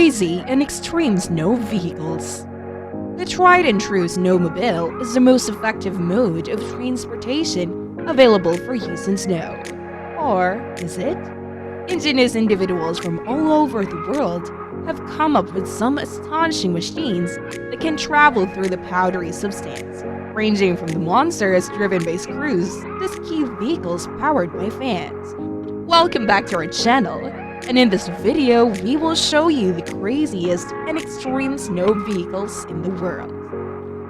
crazy and extreme snow vehicles. The tried and true snowmobile is the most effective mode of transportation available for use in snow. Or is it? Ingenious individuals from all over the world have come up with some astonishing machines that can travel through the powdery substance, ranging from the monsters driven by screws to ski vehicles powered by fans. Welcome back to our channel, and in this video we will show you the craziest and extreme snow vehicles in the world.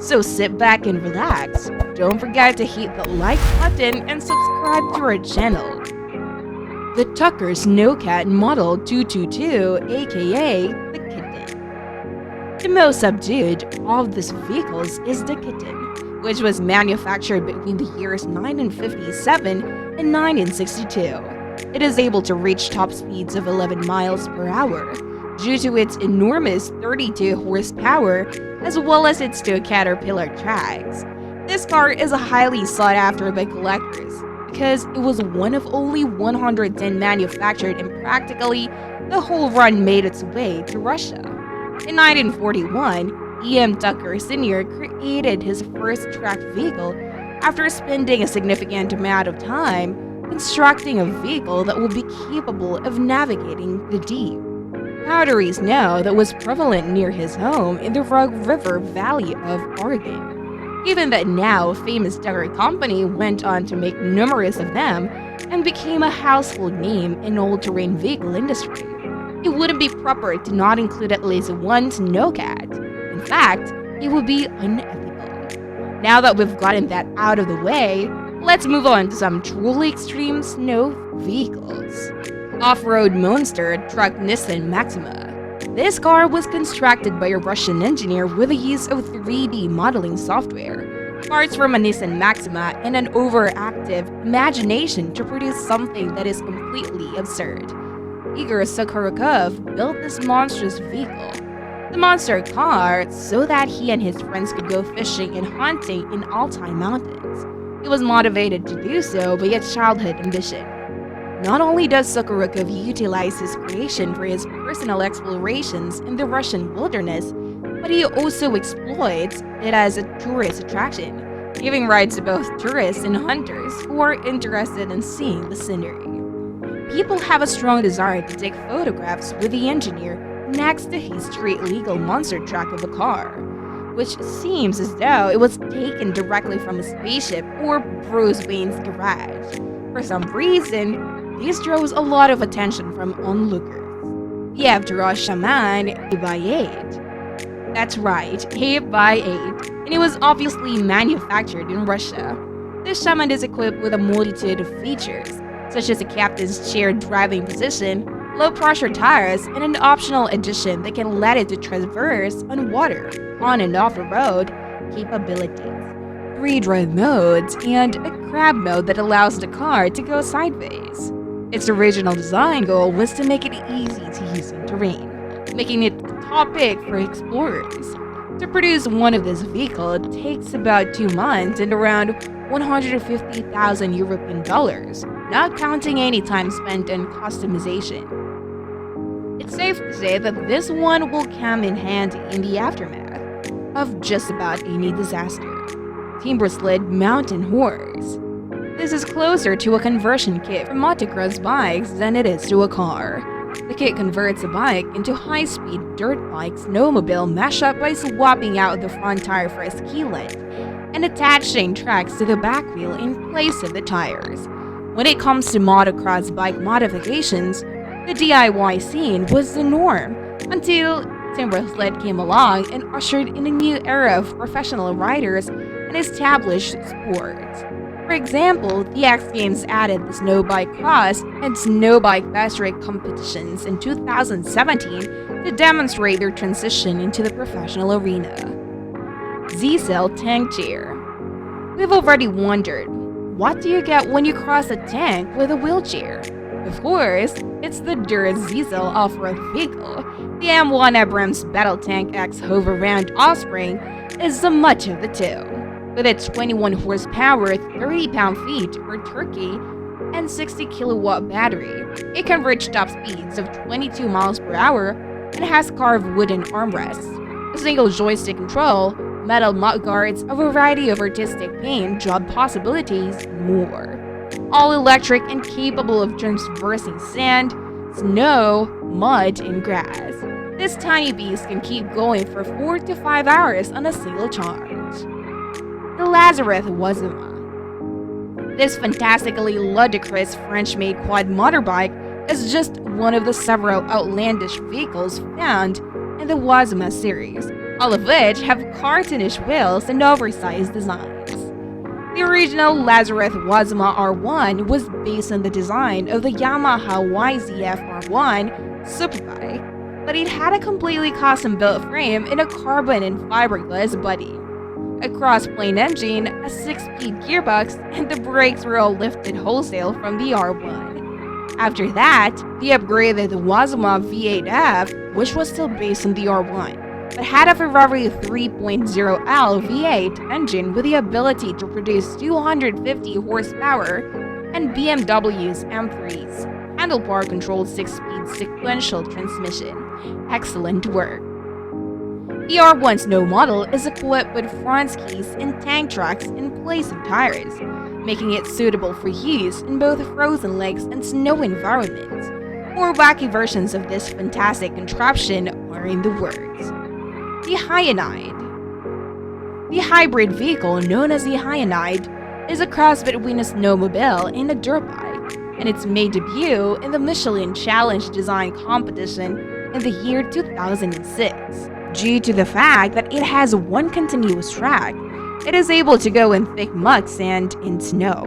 So sit back and relax, don't forget to hit the like button and subscribe to our channel. The Tucker Sno-Cat Model 222, aka the Kitten. The most subdued of these vehicles is the Kitten, which was manufactured between the years 1957 and 1962. It is able to reach top speeds of 11 miles per hour due to its enormous 32 horsepower as well as its two Caterpillar tracks. This car is highly sought after by collectors because it was one of only 110 manufactured, and practically the whole run made its way to Russia. In 1941, E.M. Tucker Sr. created his first tracked vehicle after spending a significant amount of time constructing a vehicle that would be capable of navigating the deep, powdery snow that was prevalent near his home in the Rogue River Valley of Oregon. Given that now famous Tucker Company went on to make numerous of them and became a household name in all-terrain vehicle industry, it wouldn't be proper to not include at least one Sno-Cat. In fact, it would be unethical. Now that we've gotten that out of the way, let's move on to some truly extreme snow vehicles. Off-road monster truck Nissan Maxima. This car was constructed by a Russian engineer with the use of 3D modeling software, parts from a Nissan Maxima, and an overactive imagination to produce something that is completely absurd. Igor Sakharukov built this monstrous vehicle, the monster car, so that he and his friends could go fishing and hunting in Altai Mountains. He was motivated to do so by a childhood ambition. Not only does Sakharukov utilize his creation for his personal explorations in the Russian wilderness, but he also exploits it as a tourist attraction, giving rides to both tourists and hunters who are interested in seeing the scenery. People have a strong desire to take photographs with the engineer next to his street-legal monster truck of a car, which seems as though it was taken directly from a spaceship or Bruce Wayne's garage. For some reason, this draws a lot of attention from onlookers. The F-Draw Shaman 8x8. That's right, 8x8, and it was obviously manufactured in Russia. This Shaman is equipped with a multitude of features, such as a captain's chair driving position, low-pressure tires, and an optional addition that can let it to traverse on water, on and off the road capabilities, 3 drive modes, and a crab mode that allows the car to go sideways. Its original design goal was to make it easy to use in terrain, making it a top pick for explorers. To produce one of this vehicle takes about 2 months and around 150,000 European dollars, not counting any time spent on customization. It's safe to say that this one will come in handy in the aftermath of just about any disaster. Timber Sled Mountain Horse. This is closer to a conversion kit for motocross bikes than it is to a car. The kit converts a bike into high-speed dirt bike snowmobile mashup by swapping out the front tire for a ski length and attaching tracks to the back wheel in place of the tires. When it comes to motocross bike modifications, the DIY scene was the norm until Timber Sled came along and ushered in a new era of professional riders and established sports. For example, the X Games added the Snow Bike Cross and Snow Bike Best Rig competitions in 2017 to demonstrate their transition into the professional arena. Z-Cell Tank Chair. We've already wondered, what do you get when you cross a tank with a wheelchair? Of course, it's the Dura Z-Cell off-road vehicle. The M1 Abrams Battle Tank X Hover-Round Offspring is the much of the two. With its 21 horsepower, 30 pound-feet or turkey, and 60 kilowatt battery, it can reach top speeds of 22 miles per hour and has carved wooden armrests, a single joystick control, metal mudguards, a variety of artistic paint job possibilities, and more. All electric and capable of traversing sand, snow, mud, and grass. This tiny beast can keep going for 4 to 5 hours on a single charge. The Lazarus Wazuma. This fantastically ludicrous French-made quad motorbike is just one of the several outlandish vehicles found in the Wazuma series, all of which have cartoonish wheels and oversized designs. The original Lazarus Wazuma R1 was based on the design of the Yamaha YZF R1 superbike, but it had a completely custom-built frame in a carbon and fiberglass body, a cross-plane engine, a 6-speed gearbox, and the brakes were all lifted wholesale from the R1. After that, they upgraded the Wazuma V8F, which was still based on the R1, but had a Ferrari 3.0L V8 engine with the ability to produce 250 horsepower, and BMW's M3's handlebar-controlled 6-speed sequential transmission. Excellent work. The R1 Snow model is equipped with front skis and tank tracks in place of tires, making it suitable for use in both frozen lakes and snow environments. More wacky versions of this fantastic contraption are in the works. The Hyundai. The hybrid vehicle known as the Hyundai is a cross between a snowmobile and a dirt bike, and it's made debut in the Michelin Challenge Design Competition in the year 2006. Due to the fact that it has one continuous track, it is able to go in thick mud, sand, and snow.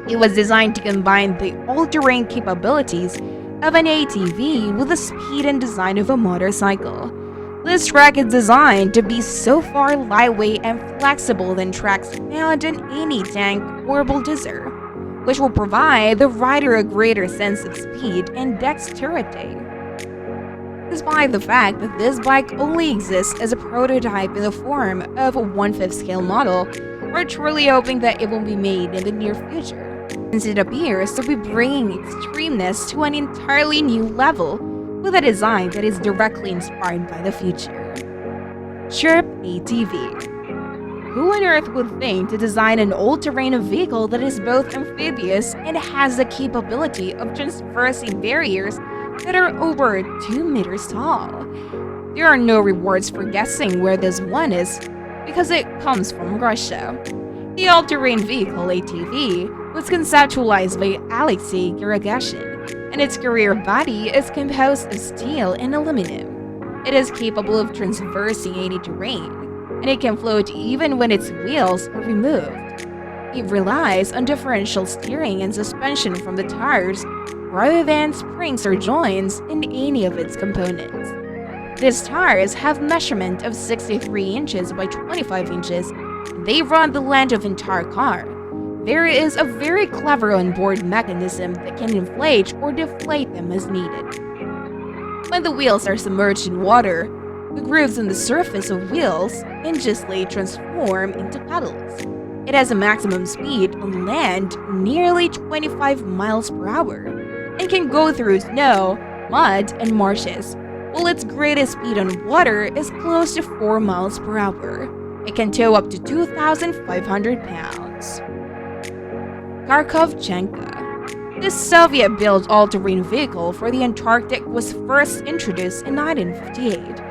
It was designed to combine the all-terrain capabilities of an ATV with the speed and design of a motorcycle. This track is designed to be so far lightweight and flexible than tracks found in any tank or bulldozer, which will provide the rider a greater sense of speed and dexterity. Despite the fact that this bike only exists as a prototype in the form of a 1/5 scale model, we're truly hoping that it will be made in the near future, since it appears to be bringing extremeness to an entirely new level with a design that is directly inspired by the future. Sherp ATV. Who on earth would think to design an all-terrain vehicle that is both amphibious and has the capability of traversing barriers that are over 2 meters tall? There are no rewards for guessing where this one is because it comes from Russia. The all-terrain vehicle ATV was conceptualized by Alexei Geragashin, and its rear body is composed of steel and aluminum. It is capable of traversing any terrain, and it can float even when its wheels are removed. It relies on differential steering and suspension from the tires rather than springs or joints in any of its components. These tires have measurement of 63 inches by 25 inches, and they run the length of entire car. There is a very clever onboard mechanism that can inflate or deflate them as needed. When the wheels are submerged in water, the grooves on the surface of wheels ingeniously transform into pedals. It has a maximum speed on land nearly 25 miles per hour and can go through snow, mud, and marshes, while its greatest speed on water is close to 4 miles per hour. It can tow up to 2,500 pounds. Kharkovchenka. This Soviet-built all-terrain vehicle for the Antarctic was first introduced in 1958.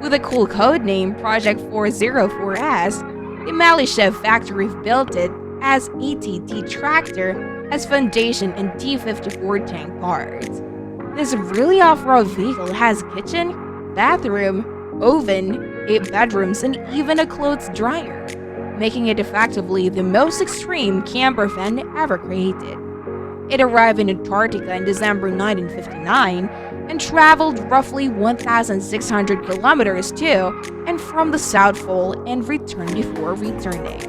With a cool code name Project 404S, the Malyshev factory built it as ATT tractor as foundation and T-54 tank parts. This really off-road vehicle has kitchen, bathroom, oven, 8 bedrooms, and even a clothes dryer, making it effectively the most extreme camper van ever created. It arrived in Antarctica in December 1959 and traveled roughly 1,600 kilometers to and from the South Pole and returned before returning.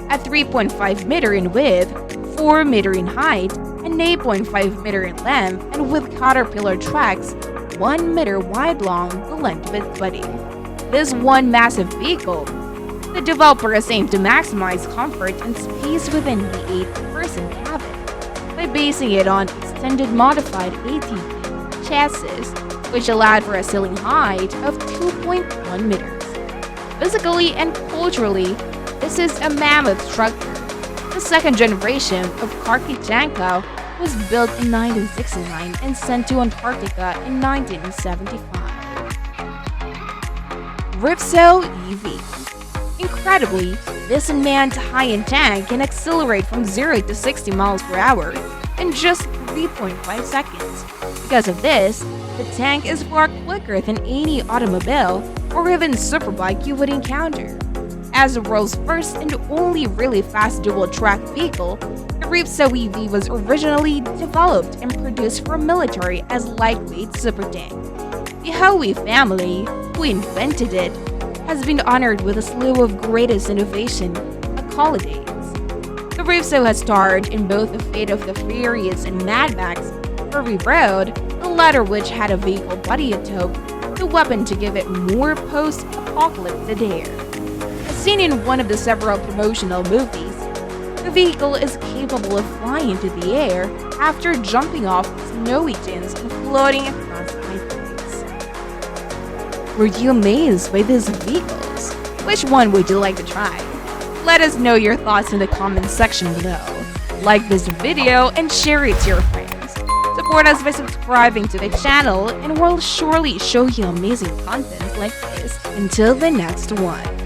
At 3.5 meter in width, 4 meter in height, and 8.5 meter in length, and with caterpillar tracks 1 meter wide long the length of its body. This one massive vehicle, the developers aim to maximize comfort and space within the 8-person cabin by basing it on extended modified ATV chassis, which allowed for a ceiling height of 2.1 meters. Physically and culturally, this is a mammoth structure. The second generation of Karkitanka was built in 1969 and sent to Antarctica in 1975. Ripsaw EV. Incredibly, this unmanned high-end tank can accelerate from 0 to 60 miles per hour in just 3.5 seconds. Because of this, the tank is far quicker than any automobile or even superbike you would encounter. As the world's first and only really fast dual-track vehicle, the Ripsaw EV was originally developed and produced for military as lightweight super tank. The Hoey family, who invented it, has been honored with a slew of greatest innovation accolades. The Ripsaw has starred in both The Fate of the Furious and Mad Max Fury Road, the latter which had a vehicle body atop, the weapon to give it more post-apocalyptic air. As seen in one of the several promotional movies, the vehicle is capable of flying into the air after jumping off snowy dunes and floating across highways. Were you amazed by these vehicles? Which one would you like to try? Let us know your thoughts in the comments section below. Like this video and share it to your friends. Support us by subscribing to the channel and we'll surely show you amazing content like this. Until the next one.